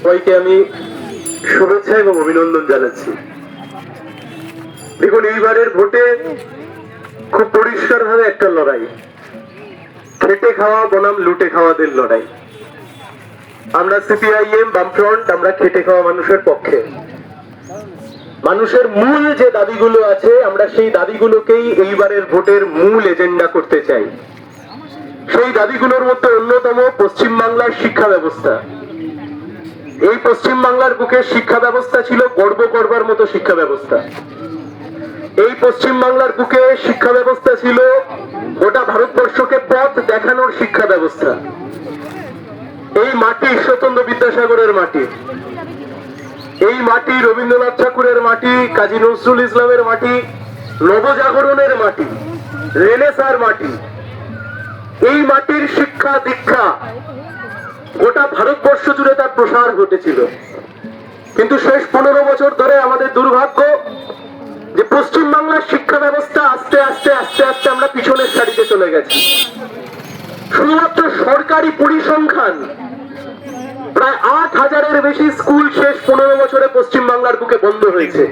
সবাইকে আমি শুভেচ্ছা এবং অভিনন্দন জানাচ্ছি। দেখুন, এইবারের ভোটে খুব পরিষ্কার ভাবে একটা লড়াই, খেটে খাওয়া বনাম লুটে খাওয়াদের লড়াই। আমরা সিপিআইএম, বামফ্রন্ট, আমরা খেটে খাওয়া মানুষের পক্ষে। মানুষের মূল যে দাবিগুলো আছে, আমরা সেই দাবিগুলোকেই এইবারের ভোটের মূল এজেন্ডা করতে চাই। সেই দাবিগুলোর মধ্যে অন্যতম পশ্চিমবাংলার শিক্ষা ব্যবস্থা। এই পশ্চিমবাংলার বুকে শিক্ষা ব্যবস্থা ছিল গর্ব করবার মতো শিক্ষা ব্যবস্থা। এই পশ্চিমবাংলার বুকে শিক্ষা ব্যবস্থা ছিল গোটা ভারতবর্ষকে পথ দেখানোর শিক্ষা ব্যবস্থা। এই মাটি ঈশ্বরচন্দ্র বিদ্যাসাগরের মাটি, এই মাটি রবীন্দ্রনাথ ঠাকুরের মাটি, কাজী নজরুল ইসলামের মাটি, নবজাগরণের মাটি, রেনেসাঁর মাটি। এই মাটির শিক্ষা দীক্ষা গোটা ভারতবর্ষ জুড়ে তার প্রসার ঘটেছিল। কিন্তু শেষ 15 বছর ধরে আমাদের দুর্ভাগ্য যে পশ্চিমবাংলার শিক্ষা ব্যবস্থা আস্তে আস্তে আস্তে আস্তে আমরা পিছনের সারিতে চলে গেছি। শুধুমাত্র সরকারি পরিসংখ্যান, প্রায় 8,000-এর বেশি স্কুল শেষ 15 বছরে পশ্চিমবাংলার বুকে বন্ধ হয়েছে।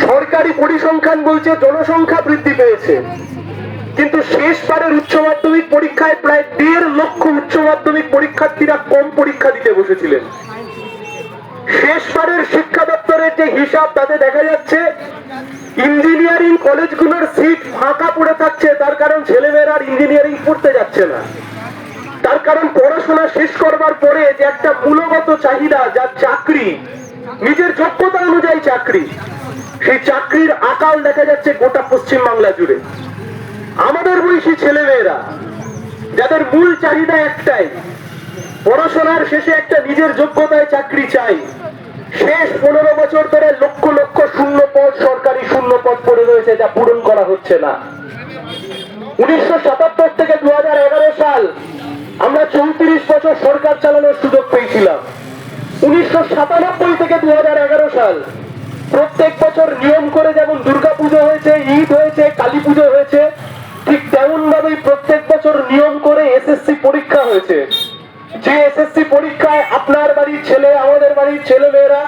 সরকারি পরিসংখ্যান বলছে জনসংখ্যা বৃদ্ধি পেয়েছে, কিন্তু শেষবারের উচ্চ মাধ্যমিক পরীক্ষায় প্রায় 1.5 লক্ষ উচ্চ মাধ্যমিক পরীক্ষার্থীরা কম পরীক্ষা দিতে বসেছিলেন। শেষবারের শিক্ষা দপ্তরের যে হিসাব, তাতে দেখা যাচ্ছে ইঞ্জিনিয়ারিং কলেজগুলোর সিট ফাঁকা পড়ে থাকছে। তার কারণ ছেলেমেয়েরা আর ইঞ্জিনিয়ারিং পড়তে যাচ্ছে না। তার কারণ পড়াশোনা শেষ করবার পরে যে একটা মূলগত চাহিদা, যা চাকরি, নিজের যোগ্যতা অনুযায়ী চাকরি, সেই চাকরির আকাল দেখা যাচ্ছে গোটা পশ্চিমবাংলা জুড়ে। আমাদের বয়সী ছেলেমেয়েরা যাদের মূল চাহিদা একটাই, পড়াশোনার শেষে একটা নিজের যোগ্যতায় চাকরি চাই, শেষ 15 বছর ধরে লক্ষ লক্ষ শূন্য পদ, সরকারি শূন্য পদ পড়ে রয়েছে, যা পূরণ করা হচ্ছে না। 1977 থেকে 2011 সাল আমরা 34 বছর সরকার চালানোর সুযোগ পেয়েছিলাম। 1997 থেকে 2011 সাল প্রত্যেক বছর নিয়ম করে যেমন দুর্গাপুজো হয়েছে, ঈদ হয়েছে, কালী পুজো হয়েছে, ঠিক তেমন ভাবেই প্রত্যেক বছর নিয়ম করে এসএসসি পরীক্ষা হয়েছে। যে এসএসসি পরীক্ষায় আপনার বাড়ির ছেলে, আমাদের বাড়ির ছেলে মেয়েরা,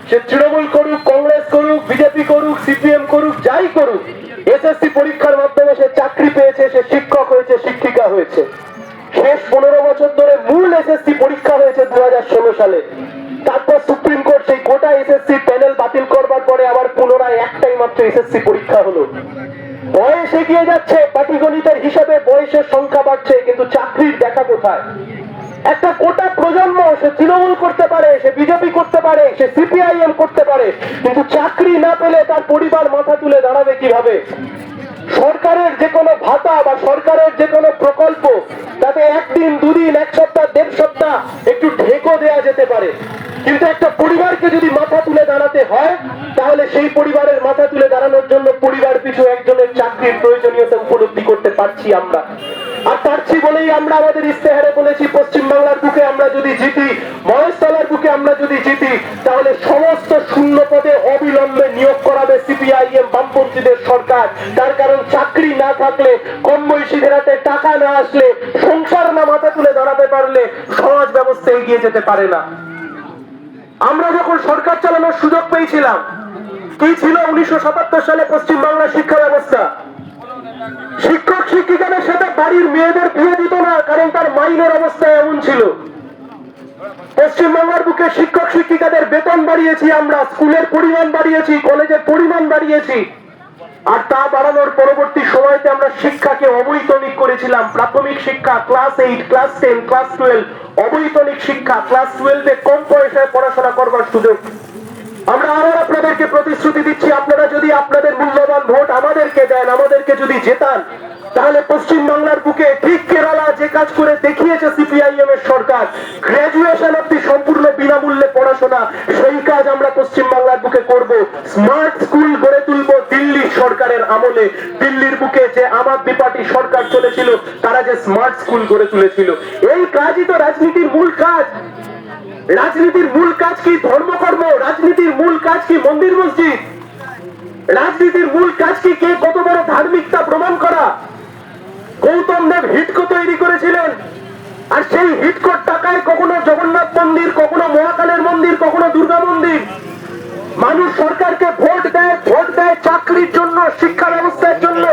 সে তৃণমূল করুক, কংগ্রেস করুক, বিজেপি করুক, সিপিএম করুক, যাই করুক, এসএসসি পরীক্ষার মাধ্যমে সে চাকরি পেয়েছে, সে শিক্ষক হয়েছে, শিক্ষিকা হয়েছে। শেষ 15 বছর ধরে মূল এসএসসি পরীক্ষা হয়েছে 2016 সালে। তারপর সুপ্রিম কোর্ট সেই গোটা এসএসসি প্যানেল বাতিল করবার পরে আবার পুনরায় একটাই মাত্র এসএসসি পরীক্ষা হলো। বয়স এগিয়ে যাচ্ছে, পাটিগণিতের হিসাবে বয়সের সংখ্যা বাড়ছে, কিন্তু চাকরির দেখা কোথায়? একটা গোটা প্রজন্ম, সে তৃণমূল করতে পারে, সে বিজেপি করতে পারে, সে সিপিআইএম করতে পারে, কিন্তু চাকরি না পেলে তার পরিবার মাথা তুলে দাঁড়াবে কিভাবে? সরকারের যে কোনো ভাতা বা সরকারের যে কোনো প্রকল্প, তাতে একদিন, দুদিন, এক সপ্তাহ, 1.5 সপ্তাহ একটু ঢেকো দেয়া যেতে পারে, কিন্তু একটা পরিবারকে যদি মাথা তুলে দাঁড়াতে হয়, তাহলে সেই পরিবারের মাথা তুলে দাঁড়ানোর জন্য পরিবার পিছু একজনের চাকরির প্রয়োজনীয়তা উপলব্ধি করতে পারছি আমরা। আর পারছি বলেই আমরা আমাদের ইস্তেহারে বলেছি, পশ্চিমবাংলার বুকে আমরা যদি জিতি, মহেশতলার বুকে আমরা যদি জিতি, তাহলে সমস্ত শূন্য পদে অবিলম্বে নিয়োগ করাবে সিপিআইএম বামপন্থীদের সরকার। তার কারণ চাকরি না থাকলে, কম বয়সীদের হাতে টাকা না আসলে, সংসার না মাথা তুলে দাঁড়াতে পারলে সমাজ ব্যবস্থা এগিয়ে যেতে পারে না। আমরা যখন সরকার চালানোর সুযোগ পেয়েছিলাম, কি ছিল 1977 সালে পশ্চিমবাংলার শিক্ষা ব্যবস্থা? শিক্ষক শিক্ষিকাদের সাথে বাড়ির মেয়েদের বিয়ে দিত না, কারণ তার মাইনের অবস্থা এমন ছিল। পশ্চিমবাংলার বুকে শিক্ষক শিক্ষিকাদের বেতন বাড়িয়েছি আমরা, স্কুলের পরিমাণ বাড়িয়েছি, কলেজের পরিমাণ বাড়িয়েছি। আর তা বাড়ানোর পরবর্তী সময়তে আমরা শিক্ষাকে অবৈতনিক করেছিলাম। প্রাথমিক শিক্ষা ক্লাস 8, ক্লাস 10, ক্লাস 12, অবৈতনিক শিক্ষা ক্লাস 12-এ কম পয়সায় পড়াশোনা করবার সুযোগ। আমরা আবার আপনাদেরকে প্রতিশ্রুতি দিচ্ছি, আপনারা যদি আপনাদের মূল্যবান ভোট আমাদেরকে দেন, আমাদেরকে যদি জেতান, তাহলে পশ্চিমবাংলার বুকে ঠিক কেরালা যে কাজ করে দেখিয়েছে সিপিআইএম এর সরকার, গ্রাজুয়েশন অব্দি সম্পূর্ণ বিনামূল্যে পড়াশোনা, সেই কাজ আমরা পশ্চিমবাংলার বুকে করব। স্মার্ট স্কুল গড়ে তুলব দিল্লি সরকারের আমলে। দিল্লির বুকে যে আম আদমি পার্টি সরকার চলেছিল, তারা যে স্মার্ট স্কুল গড়ে তুলেছিল, এই কাজই তো রাজনীতির মূল কাজ। রাজনীতির মূল কাজ কি ধর্মকর্ম? রাজনীতির মূল কাজ কি মন্দির মসজিদ? রাজনীতির মূল কাজ কি কে কত বড় ধার্মিকতা প্রমাণ করা? হিটকো তৈরি করেছিলেন, আর সেই হিটকোর টাকায় কখনো জগন্নাথ মন্দির, কখনো মহাকালের মন্দির, কখনো দুর্গা মন্দির। মানুষ সরকারকে ভোট দেয় চাকরির জন্য, শিক্ষা ব্যবস্থার জন্য,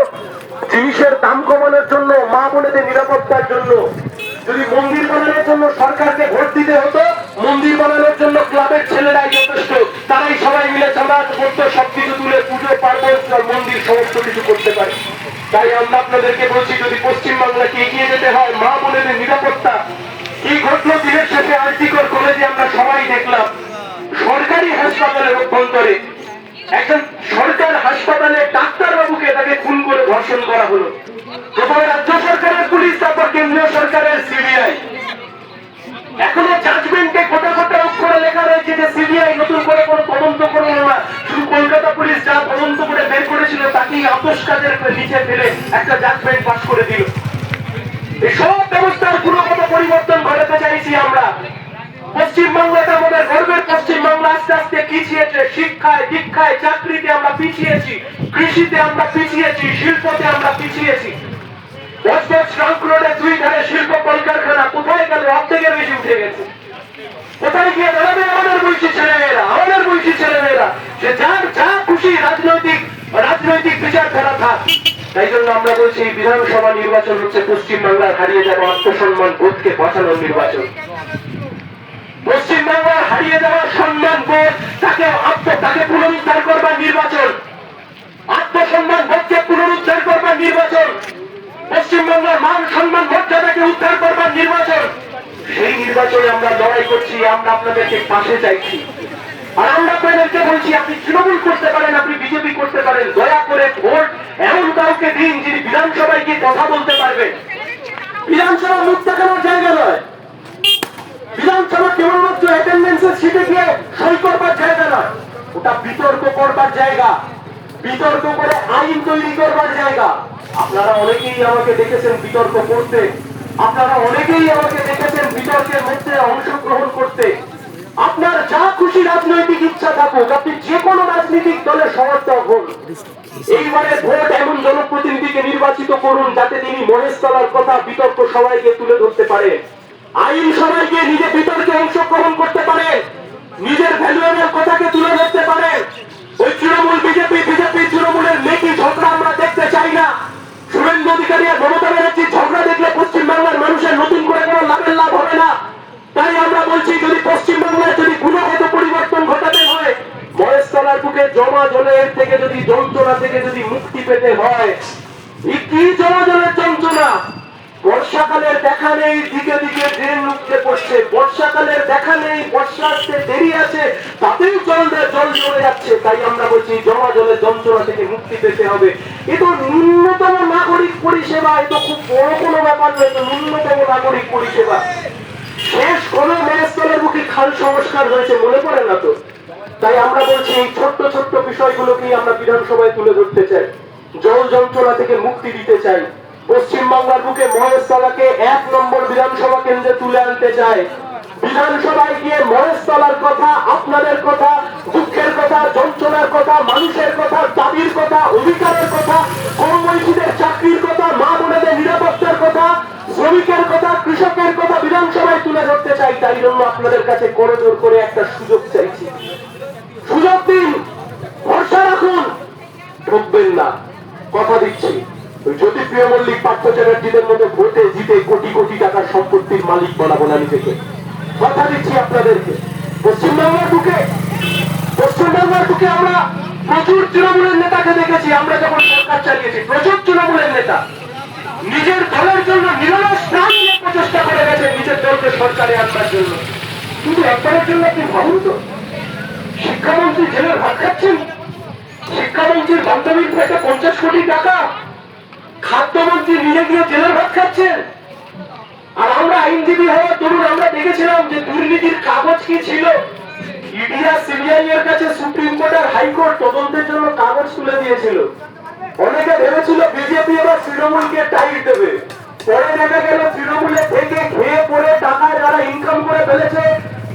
জিনিসের দাম কমানোর জন্য, মা বোনেদের নিরাপত্তার জন্য। যদি মন্দির বানানোর জন্য সরকারকে ভোট দিতে হতো, মন্দির বানানোর জন্য ক্লাবের ছেলেরাই যথেষ্ট, তারাই সবাই মিলে চাঁদা করতো, সবকিছু তুলে পুজো পার্বণ মন্দির সমস্ত কিছু করতে পারে। তাই আমরা আপনাদেরকে বলছি, যদি পশ্চিমবাংলাকে এগিয়ে যেতে হয়, মা বোনেদের নিরাপত্তা। কি ঘটলো দিনের শেষে আরজিকর কলেজে আমরা সবাই দেখলাম, সরকারি হাসপাতালের অভ্যন্তরে একজন সরকার হাসপাতালে ডাক্তার বাবুকে তাকে খুন করে ধর্ষণ করা হলো। প্রথমে রাজ্য সরকারের পুলিশ, তারপর কেন্দ্রীয় সরকারের সিবিআই। এখনো জাজমেন্টে কোটা কোটা অক্ষরে লেখা রয়েছে যে সিবিআই নতুন করে কোনো তদন্ত করলো না, শুধু কলকাতা পুলিশ যা তদন্ত করে বের করেছিল তাকেই আপোষ কাজের নিচে ফেলে একটা জাজমেন্ট পাস করে দিল। এই সব ব্যবস্থার গুণগত পরিবর্তন ঘটাতে চাইছি আমরা। পশ্চিমবাংলাটা আমাদের গর্বের পশ্চিমবাংলা আস্তে আস্তে পিছিয়েছে, শিক্ষায়, দীক্ষায়, চাকরিতে আমরা পিছিয়েছি, কৃষিতে আমরা পিছিয়েছি, শিল্পতে আমরা পিছিয়েছি। ট্রাঙ্ক রোডে দুই ধারে শিল্প কলকারখানা কোথায় গেল? অর্ধেকের বেশি উঠে গেছে। কোথায় গিয়ে দাঁড়াবে আমাদের বয়সী ছেলেমেয়েরা? সে যার যা খুশি রাজনৈতিক বিচারধারা থাক। তাই জন্য আমরা বলছি, বিধানসভা নির্বাচন হচ্ছে পশ্চিমবাংলার হারিয়ে যাওয়া আত্মসম্মান বোধকে বাঁচানোর নির্বাচন। পশ্চিমবাংলার হারিয়ে যাওয়া সম্মান বোধ তাকে পুনরুদ্ধার করবার নির্বাচন, আত্মসম্মান বোধকে পুনরুদ্ধার করবার নির্বাচন, পশ্চিমবাংলার মান সম্মান মর্যাদাকে উদ্ধার করবার নির্বাচন। সেই নির্বাচনে আমরা লড়াই করছি, আমরা আপনাদেরকে পাশে চাইছি। আর আমরা আপনাদেরকে বলছি, আপনি তৃণমূল করতে পারেন, আপনি বিজেপি করতে পারেন, দয়া করে ভোট এমন কাউকে দিন যিনি বিধানসভায় গিয়ে কথা বলতে পারবেন। বিধানসভা মুখ দেখানোর জায়গা নয়, বিধানসভা কেবলমাত্র অ্যাটেন্ডেন্সের সিটে গিয়ে সই করবার জায়গা নয়, ওটা বিতর্ক করবার জায়গা, বিতর্ক করে আইন তৈরি করবার জায়গা। আপনারা অনেকেই আমাকে দেখেছেন বিতর্ক করতে, আপনারা অনেকেই আমাকে দেখেছেন বিতর্কের মধ্যে অংশগ্রহণ করতে। আপনার যা খুশি রাজনৈতিক ইচ্ছা থাকুক, আপনি যে কোনো রাজনৈতিক দলের সমর্থক হন। এইবারে ভোট এমন জনপ্রতিনিধিকে নির্বাচিত করুন যাতে তিনি মহেশতলার কথা বিতর্ক সবাইকে তুলে ধরতে পারেন, আইন সবাইকে নিজে বিতর্কে অংশগ্রহণ করতে পারেন, নিজের ভ্যালুয়েবল কথাকে তুলে ধরতে পারেন। ওই তৃণমূল বিজেপি তৃণমূলের মেকি ঝগড়া আমরা দেখতে চাই না। শুভেন্দু অধিকারী আর মমতা ব্যানার্জির ঝগড়া দেখলে পশ্চিমবাংলার মানুষের নতুন করে কোনো লাভ হবে না। তাই আমরা বলছি, যদি পশ্চিমবাংলায় যদি গুণগত পরিবর্তন ঘটাতে হয়, মহেশতলার বুকে জমা জলের থেকে যদি যন্ত্রণা থেকে যদি মুক্তি পেতে হয়, কি জমা জলের যন্ত্রণা? বর্ষাকালের দেখা নেই, দিকে দিকে ড্রেন লুকতে পড়ছে, বর্ষাকালের দেখা নেই, বর্ষা আসতে দেরি আছে, তাতেও জল জমে যাচ্ছে। তাই আমরা বলছি, জমা জলের যন্ত্রণা থেকে মুক্তি পেতে হবে। এ তো ন্যূনতম নাগরিক পরিষেবা, এ তো খুব বড় কোনো ব্যাপার নয়, তো ন্যূনতম নাগরিক পরিষেবা। শেষ কোনো মহেশতলার বুকে খাল সংস্কার হয়েছে মনে পড়ে না তো? তাই আমরা বলছি, এই ছোট্ট ছোট্ট বিষয়গুলোকেই আমরা বিধানসভায় তুলে ধরতে চাই, জল যন্ত্রণা থেকে মুক্তি দিতে চাই। পশ্চিমবাংলার বুকে মহেশতলাকে 1 নম্বর বিধানসভা কেন্দ্রে তুলে আনতে চাই। বিধানসভায় গিয়ে মহেশতলার কথা, আপনাদের কথা, দুঃখের কথা, যন্ত্রণার কথা, মানুষের কথা, দাবির কথা, অধিকারের কথা, কর্মচারীদের চাকরির কথা, মা বোনেদের নিরাপত্তার কথা, শ্রমিকের কথা, কৃষকের কথা বিধানসভায় তুলে ধরতে চাই। তাই জন্য আপনাদের কাছে করজোর করে একটা সুযোগ চাইছি, সুযোগ দিন, ভরসা রাখুন, ঠকবেন না, কথা দিচ্ছি। জ্যোতিপ্রিয় মল্লিক, পার্থ চ্যাটার্জিদের মতো ভোটে জিতে কোটি কোটি টাকার সম্পত্তির মালিক বানাবো না নিজেকে, কথা দিচ্ছি আপনাদেরকে। পশ্চিমবাংলার বুকে আমরা প্রচুর তৃণমূলের নেতাকে দেখেছি, আমরা যখন সরকার চালিয়েছি প্রচুর তৃণমূলের নেতা নিজের দলের জন্য নিরলস প্রাণ নিয়ে প্রচেষ্টা করে গেছে নিজের দলকে সরকারে আনবার জন্য। কিন্তু একবারের জন্য আপনি ভাবুন তো, শিক্ষামন্ত্রী জেলের ভাত খাচ্ছেন, শিক্ষামন্ত্রীর বান্ধবীর পেটে 50 কোটি টাকা, খাদ্যমন্ত্রী নিজে গিয়ে জেলের ভাত খাচ্ছেন। আর আমরা আইনজীবী হওয়ার দরুন আমরা দেখেছিলাম যে দুর্নীতির কাগজ কি ছিল। ইডি আর সিবিআই এর কাছে সুপ্রিম কোর্ট আর হাইকোর্ট তদন্তের জন্য কাগজ তুলে দিয়েছিল। অনেকে ভেবেছিল বিজেপি এবার তৃণমূলকে টাইট দেবে, পরে দেখা গেল তৃণমূলে থেকে খেয়ে পড়ে টাকায় যারা ইনকাম করে ফেলেছে,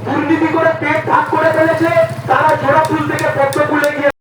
দুর্নীতি করে পেট ভাগ করে ফেলেছে, তারা জোড়া তুলতে